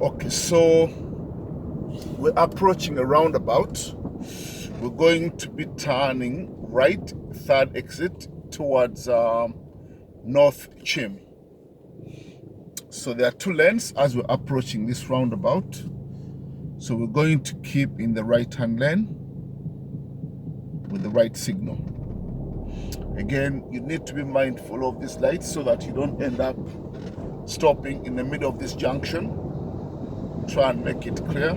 Okay, so we're approaching a roundabout. We're going to be turning right, third exit towards North Chim. So there are two lanes as we're approaching this roundabout. So we're going to keep in the right-hand lane with the right signal. Again, you need to be mindful of these lights so that you don't end up stopping in the middle of this junction. Try and make it clear,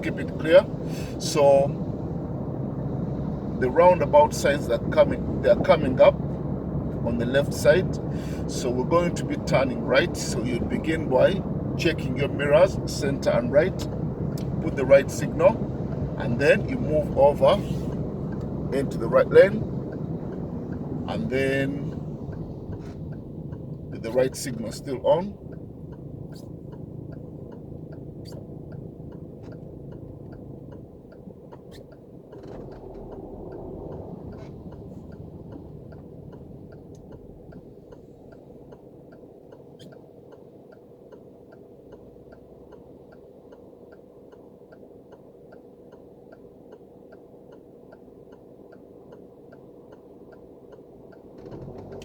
keep it clear. So the roundabout signs that they're coming up on the left side. So we're going to be turning right. So you begin by checking your mirrors, center and right, put the right signal, and then you move over into the right lane, and then with the right signal still on,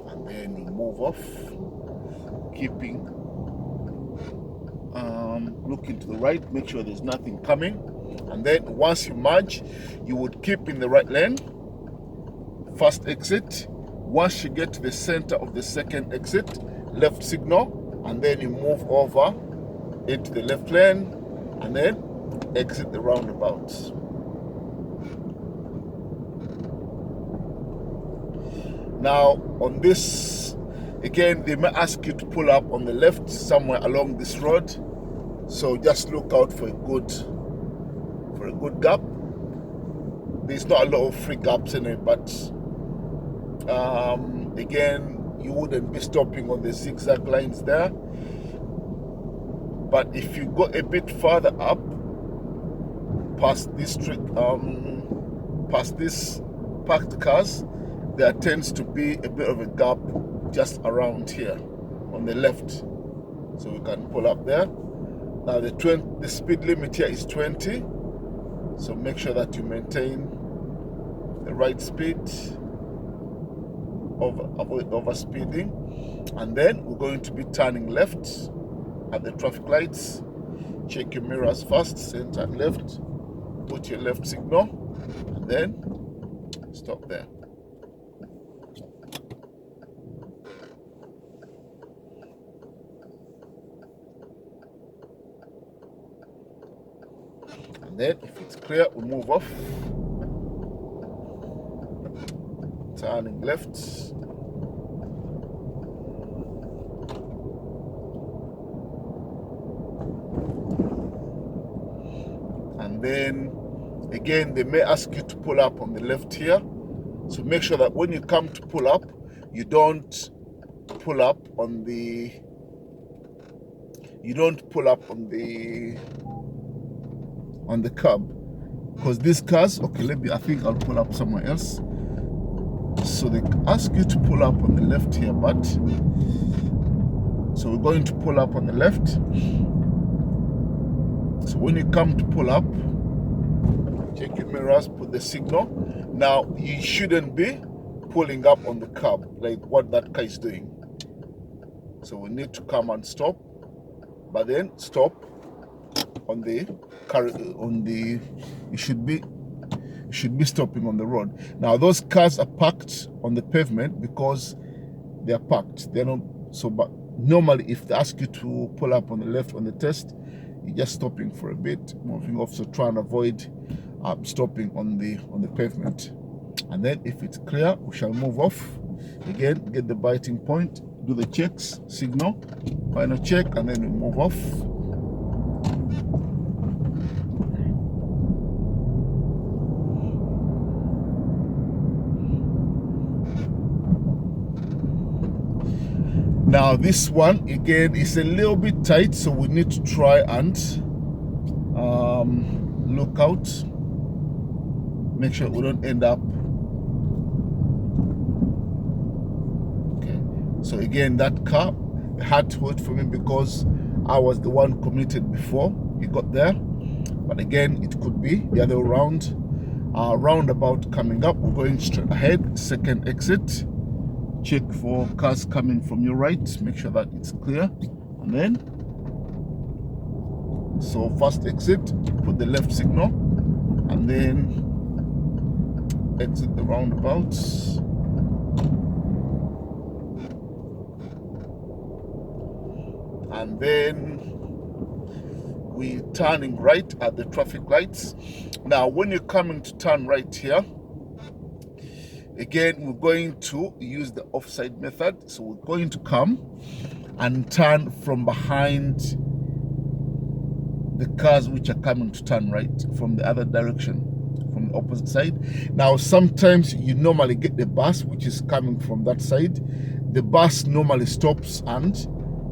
and then you move off, keeping looking to the right, make sure there's nothing coming, and then once you merge, you would keep in the right lane, first exit. Once you get to the center of the second exit, left signal, and then you move over into the left lane, and then exit the roundabouts. Now on this, again, they may ask you to pull up on the left somewhere along this road, so just look out for a good gap. There's not a lot of free gaps in it, but again, you wouldn't be stopping on the zigzag lines there. But if you go a bit further up past this parked cars, there tends to be a bit of a gap just around here on the left, so we can pull up there. Now the speed limit here is 20, so make sure that you maintain the right speed, avoid overspeeding. And then we're going to be turning left at the traffic lights. Check your mirrors first, center and left, put your left signal, and then stop there. And then if it's clear, we move off, turning left, and then again they may ask you to pull up on the left here, so make sure that when you come to pull up, you don't pull up on the curb, because these cars, okay, I think I'll pull up somewhere else. So they ask you to pull up on the left here, but so we're going to pull up on the left. So when you come to pull up, check your mirrors, put the signal. Now you shouldn't be pulling up on the curb like what that car is doing. So we need to come and stop, but then stop on the car, you should be stopping on the road. Now those cars are parked on the pavement because they are parked. They're not so, but normally if they ask you to pull up on the left on the test, you're just stopping for a bit, moving off. So try and avoid stopping on the pavement. And then if it's clear, we shall move off. Again, get the biting point, do the checks, signal, final check, and then we move off. Now this one again is a little bit tight, so we need to try and look out, make sure we don't end up. Okay, so again that car had to wait for me because I was the one committed before he got there, but again, it could be the other way around. Roundabout coming up, we're going straight ahead, second exit. Check for cars coming from your right, make sure that it's clear, and then, so first exit, put the left signal, and then exit the roundabouts. And then we're turning right at the traffic lights. Now, when you're coming to turn right here, again, we're going to use the offside method. So we're going to come and turn from behind the cars which are coming to turn right from the other direction, from the opposite side. Now, sometimes you normally get the bus which is coming from that side. The bus normally stops and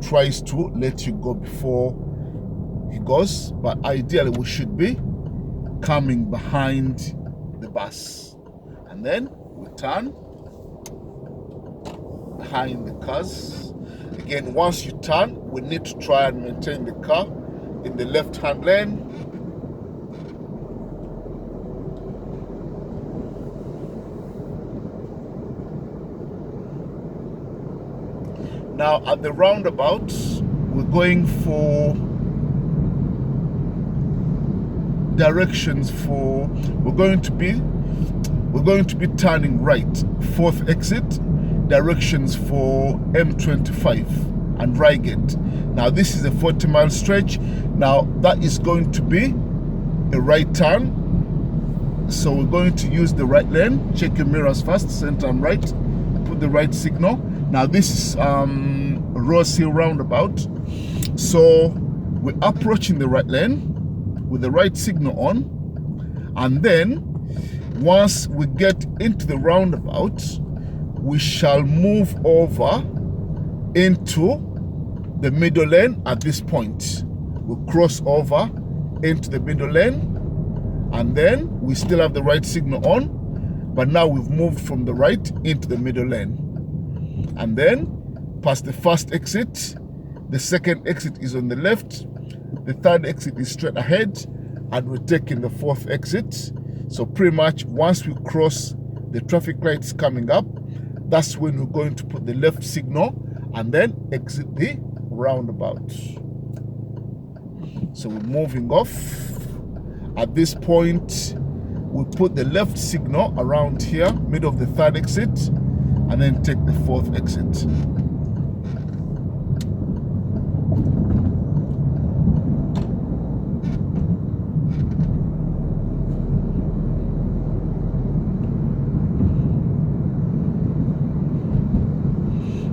tries to let you go before he goes, but ideally we should be coming behind the bus, and then we turn behind the cars. Again, once you turn, we need to try and maintain the car in the left-hand lane. Now at the roundabout, we're going for directions for, we're going to be turning right, fourth exit, directions for M25 and Reigate. Now this is a 40-mile stretch. Now that is going to be a right turn, so we're going to use the right lane. Check your mirrors first, center and right, put the right signal. Now this is Rose Hill roundabout, so we're approaching the right lane with the right signal on, and then once we get into the roundabout, we shall move over into the middle lane. At this point, we'll cross over into the middle lane, and then we still have the right signal on, but now we've moved from the right into the middle lane. And then past the first exit, the second exit is on the left, the third exit is straight ahead, and we're taking the fourth exit. So pretty much once we cross the traffic lights coming up, that's when we're going to put the left signal and then exit the roundabout. So we're moving off. At this point, we put the left signal around here, middle of the third exit, and then take the fourth exit.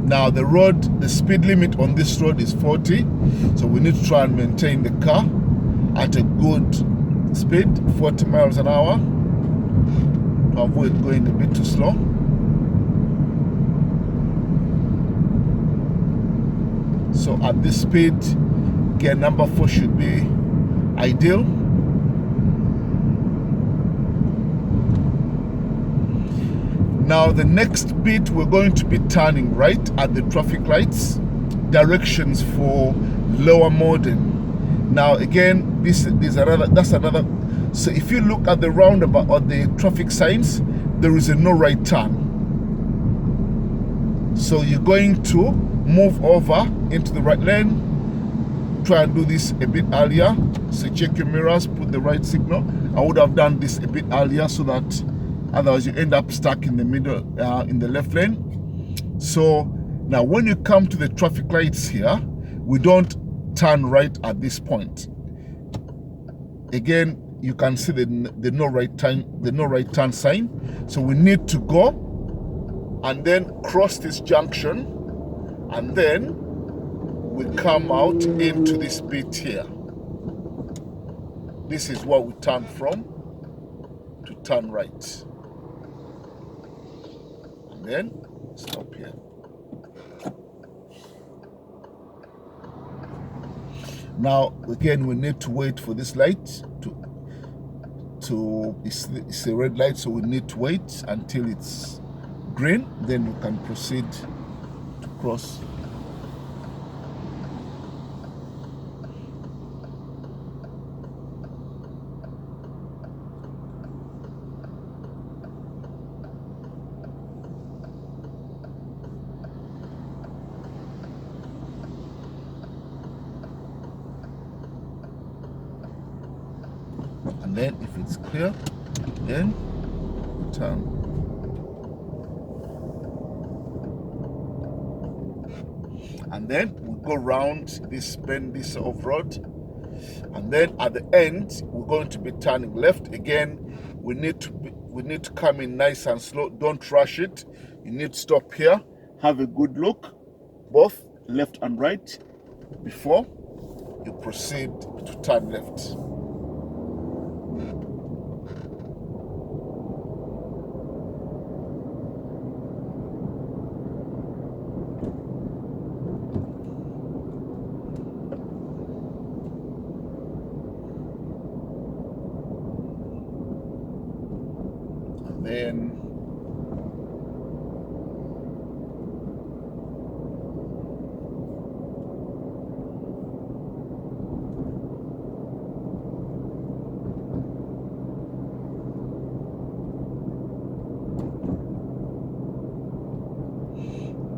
Now the road, the speed limit on this road is 40, so we need to try and maintain the car at a good speed, 40 miles an hour, to avoid going a bit too slow. So at this speed, gear number 4 should be ideal. Now the next bit, we're going to be turning right at the traffic lights, directions for Lower Morden. Now again, that's another. So if you look at the roundabout or the traffic signs, there is a no right turn. So you're going to move over into the right lane. Try and do this a bit earlier. So check your mirrors, put the right signal. I would have done this a bit earlier so that otherwise you end up stuck in the middle, in the left lane. So now when you come to the traffic lights here, we don't turn right at this point. Again, you can see the no right turn sign. So we need to go and then cross this junction, and then we come out into this bit here. This is what we turn from to turn right. And then stop here. Now again, we need to wait for this light it's a red light, so we need to wait until it's green, then we can proceed to cross. and then if it's clear, then turn. And then we go round this bend, this sort of road, and then at the end we're going to be turning left again. We need to come in nice and slow. Don't rush it. You need to stop here, have a good look, both left and right, before you proceed to turn left.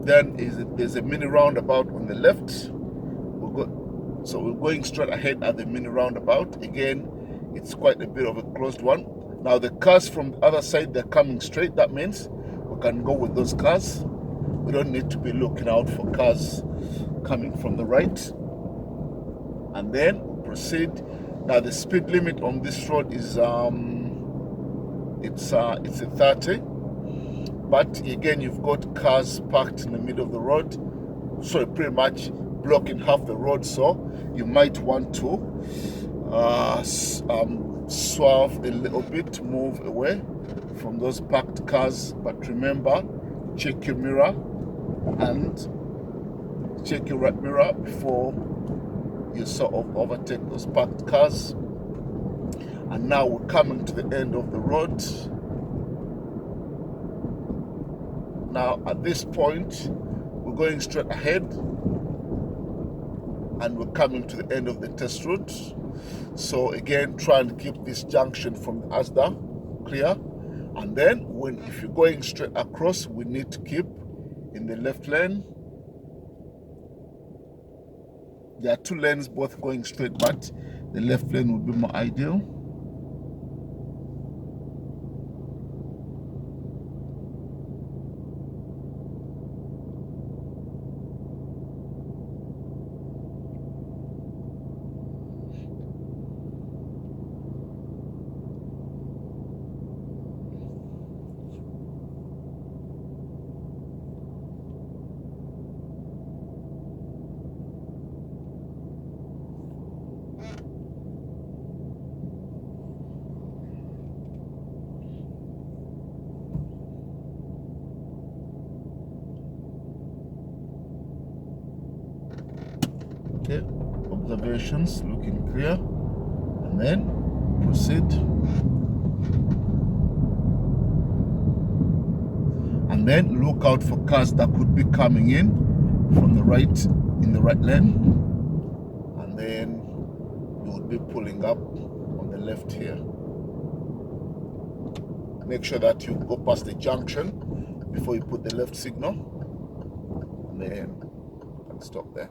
Then there's a mini roundabout on the left. So we're going straight ahead at the mini roundabout. Again, it's quite a bit of a closed one. Now the cars from the other side, they're coming straight. That means we can go with those cars. We don't need to be looking out for cars coming from the right. And then we proceed. Now the speed limit on this road is it's a 30. But again, you've got cars parked in the middle of the road, so pretty much blocking half the road. So you might want to swerve a little bit, move away from those parked cars. But remember, check your mirror and check your right mirror before you sort of overtake those parked cars. And now we're coming to the end of the road. Now at this point, we're going straight ahead and we're coming to the end of the test route. So again, try and keep this junction from the Asda clear. And then if you're going straight across, we need to keep in the left lane. There are two lanes both going straight, but the left lane would be more ideal. Okay, observations looking clear, and then proceed. And then look out for cars that could be coming in from the right, in the right lane, and then you would be pulling up on the left here. Make sure that you go past the junction before you put the left signal, and then stop there.